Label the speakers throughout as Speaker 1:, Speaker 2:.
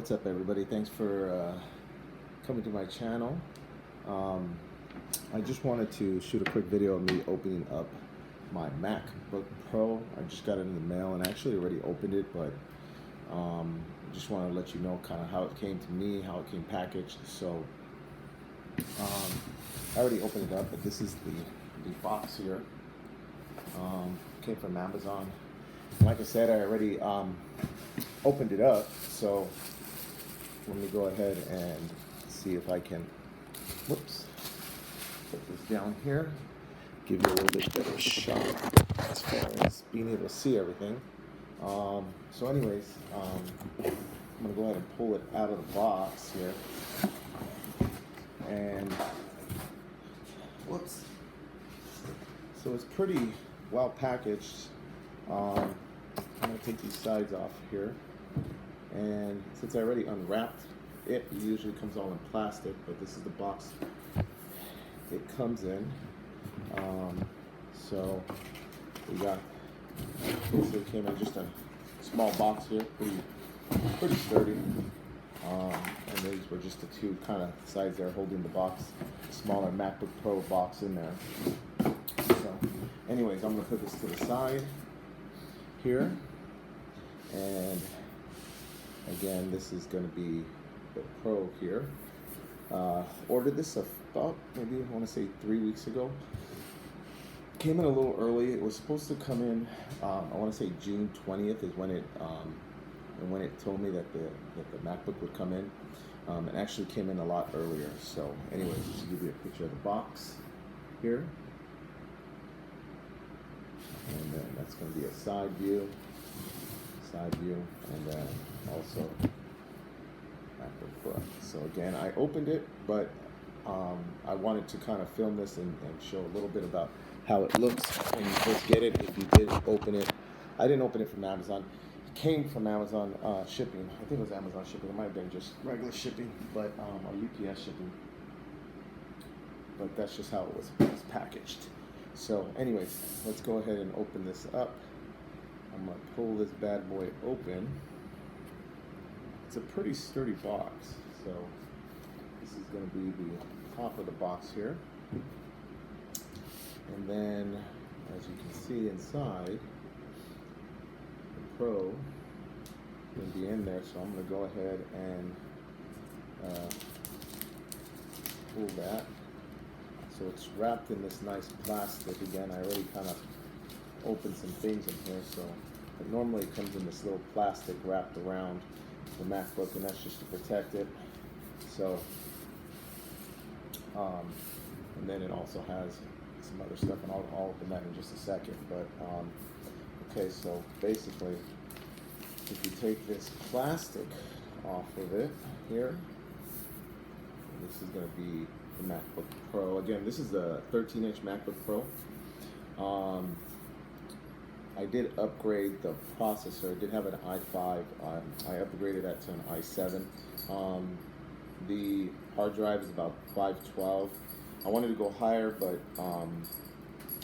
Speaker 1: What's up, everybody? Thanks for coming to my channel. I just wanted to shoot a quick video of me opening up my MacBook Pro. I just got it in the mail and I actually already opened it, but just want to let you know kind of how it came to me, how it came packaged. So I already opened it up, but this is the box here. Came from Amazon. Like I said, I already opened it up, so let me go ahead and see if I can, put this down here, give you a little bit better shot as far as being able to see everything. So anyways, I'm going to go ahead and pull it out of the box here. And, so it's pretty well packaged. I'm going to take these sides off here. And since I already unwrapped it, it usually comes all in plastic, but this is the box it comes in. So we got, basically came in just a small box here, pretty sturdy. And these were just the two kind of sides there holding the box, smaller MacBook Pro box in there. So anyways, I'm going to put this to the side here. And again, this is going to be the Pro here. Ordered this about, maybe I want to say 3 weeks ago. Came in a little early. It was supposed to come in, I want to say June 20th is when it told me that the MacBook would come in. It actually came in a lot earlier. So anyways, just to give you a picture of the box here. And then that's going to be a side view, and then also MacBook Pro. So again, I opened it, but I wanted to kind of film this and show a little bit about how it looks when you first get it. If you did open it, I didn't open it from Amazon. It came from Amazon shipping. I think it was Amazon shipping. It might have been just regular shipping, but or UPS shipping. But that's just how it was packaged. So anyways, let's go ahead and open this up. I'm going to pull this bad boy open. It's a pretty sturdy box. So this is going to be the top of the box here. And then, as you can see inside, the Pro will be in there. So I'm going to go ahead and pull that. So it's wrapped in this nice plastic. Again, I already kind of opened some things in here. So it normally comes in this little plastic wrapped around the MacBook, and that's just to protect it. So, and then it also has some other stuff, and I'll open that in just a second. But okay, so basically, if you take this plastic off of it here, this is going to be the MacBook Pro. Again, this is a 13-inch MacBook Pro. I did upgrade the processor. I did have an i5. I upgraded that to an i7. The hard drive is about 512. I wanted to go higher, but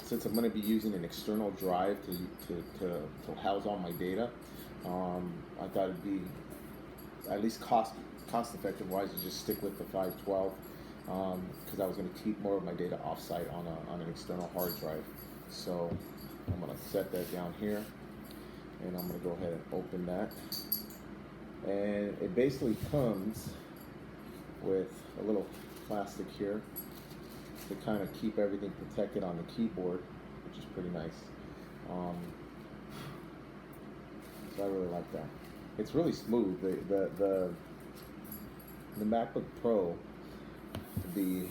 Speaker 1: since I'm going to be using an external drive to house all my data, I thought it'd be at least cost effective wise to just stick with the 512. Because I was going to keep more of my data offsite on an external hard drive. So I'm going to set that down here, and I'm going to go ahead and open that. And it basically comes with a little plastic here to kind of keep everything protected on the keyboard, which is pretty nice. So I really like that. It's really smooth. The MacBook Pro, the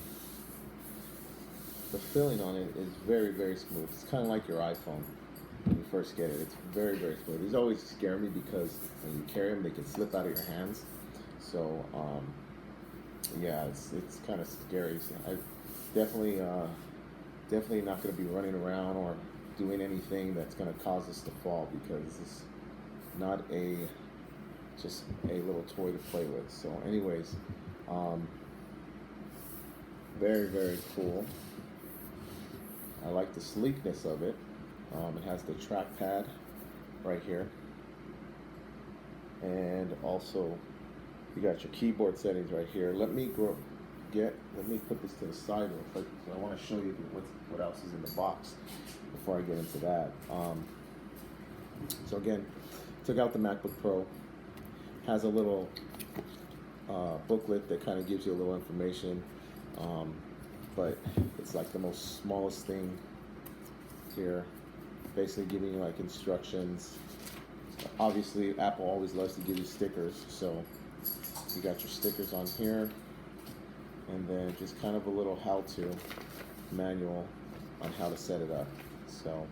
Speaker 1: filling on it is very, very smooth. It's kind of like your iPhone when you first get it. It's very, very smooth. These always scare me because when you carry them, they can slip out of your hands. So yeah, it's kind of scary. So I definitely not going to be running around or doing anything that's going to cause us to fall, because it's not just a little toy to play with. So anyways, very, very cool. I like the sleekness of it. It has the trackpad right here, and also You got your keyboard settings right here. Let me put this to the side real quick. So I want to show you what else is in the box before I get into that. So again, took out the MacBook Pro. Has a little booklet that kind of gives you a little information, but it's like the most smallest thing here, basically giving you like instructions. Obviously, Apple always loves to give you stickers, so you got your stickers on here, and then just kind of a little how-to manual on how to set it up. So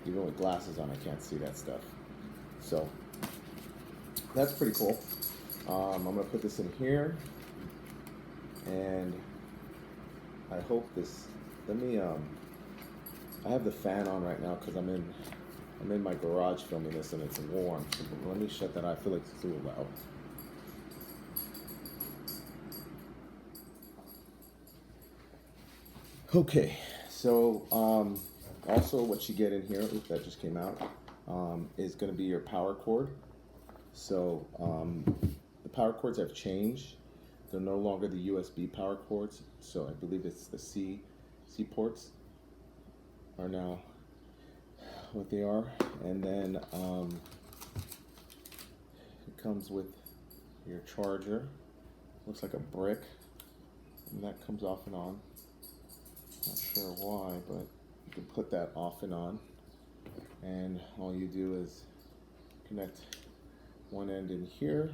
Speaker 1: even with glasses on, I can't see that stuff. So that's pretty cool. I'm gonna put this in here, and I hope this. I have the fan on right now because I'm in my garage filming this and it's warm. So let me shut that. I feel like it's too loud. Okay, so also what you get in here, that just came out, is going to be your power cord. So the power cords have changed. They're no longer the USB power cords. So I believe it's the C ports are now what they are. And then it comes with your charger. Looks like a brick, and that comes off and on. Not sure why, but you can put that off and on, and all you do is connect one end in here,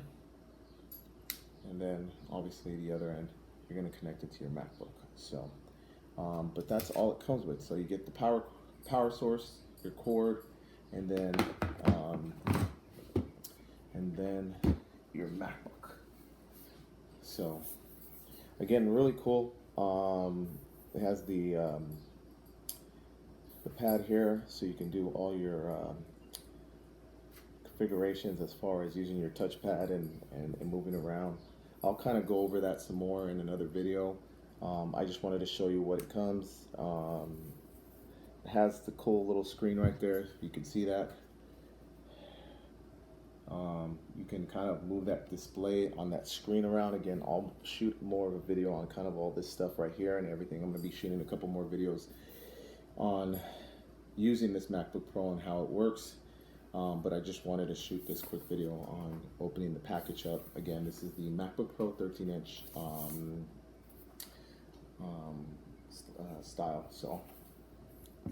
Speaker 1: and then obviously the other end you're going to connect it to your MacBook. So but that's all it comes with. So you get the power source, your cord, and then your MacBook. So again, really cool. It has the pad here, so you can do all your configurations as far as using your touchpad and moving around. I'll kind of go over that some more in another video. I just wanted to show you what it comes. It has the cool little screen right there. You can see that. You can kind of move that display on that screen around. Again, I'll shoot more of a video on kind of all this stuff right here and everything. I'm going to be shooting a couple more videos on using this MacBook Pro and how it works. But I just wanted to shoot this quick video on opening the package up. Again, this is the MacBook Pro 13-inch style. So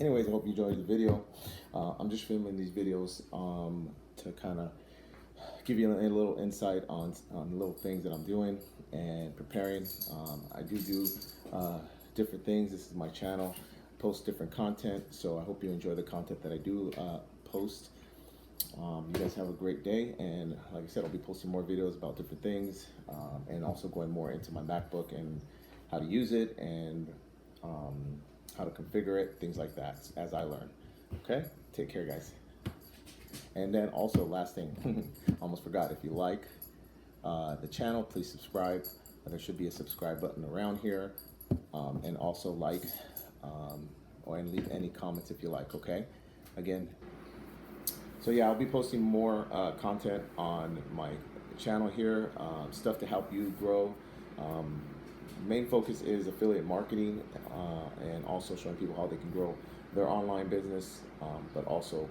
Speaker 1: anyways, I hope you enjoyed the video. I'm just filming these videos to kind of give you a little insight on little things that I'm doing and preparing. I do different things. This is my channel, post different content, so I hope you enjoy the content that I do post. You guys have a great day, and like I said, I'll be posting more videos about different things, and also going more into my MacBook and how to use it and how to configure it, things like that, as I learn. Okay, take care, guys. And then also, last thing, almost forgot, if you like the channel, please subscribe. There should be a subscribe button around here, and also like, and leave any comments if you like, okay? Again, so yeah, I'll be posting more content on my channel here, stuff to help you grow. Main focus is affiliate marketing, and also showing people how they can grow their online business, but also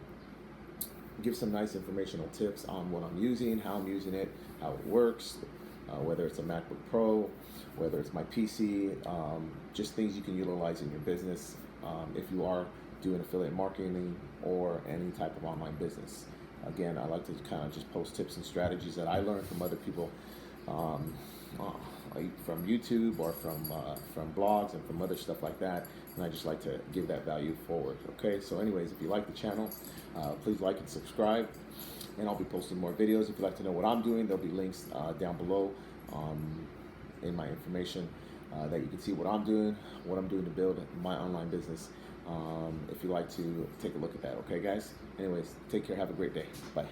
Speaker 1: give some nice informational tips on what I'm using, how I'm using it, how it works, whether it's a MacBook Pro, whether it's my PC, just things you can utilize in your business if you are doing affiliate marketing or any type of online business. Again, I like to kind of just post tips and strategies that I learned from other people, from YouTube or from blogs and from other stuff like that, and I just like to give that value forward. Okay, so anyways, if you like the channel, please like and subscribe, and I'll be posting more videos. If you'd like to know what I'm doing, there'll be links down below in my information that you can see what I'm doing to build my online business. If you'd like to take a look at that. Okay, guys? Anyways, take care. Have a great day. Bye.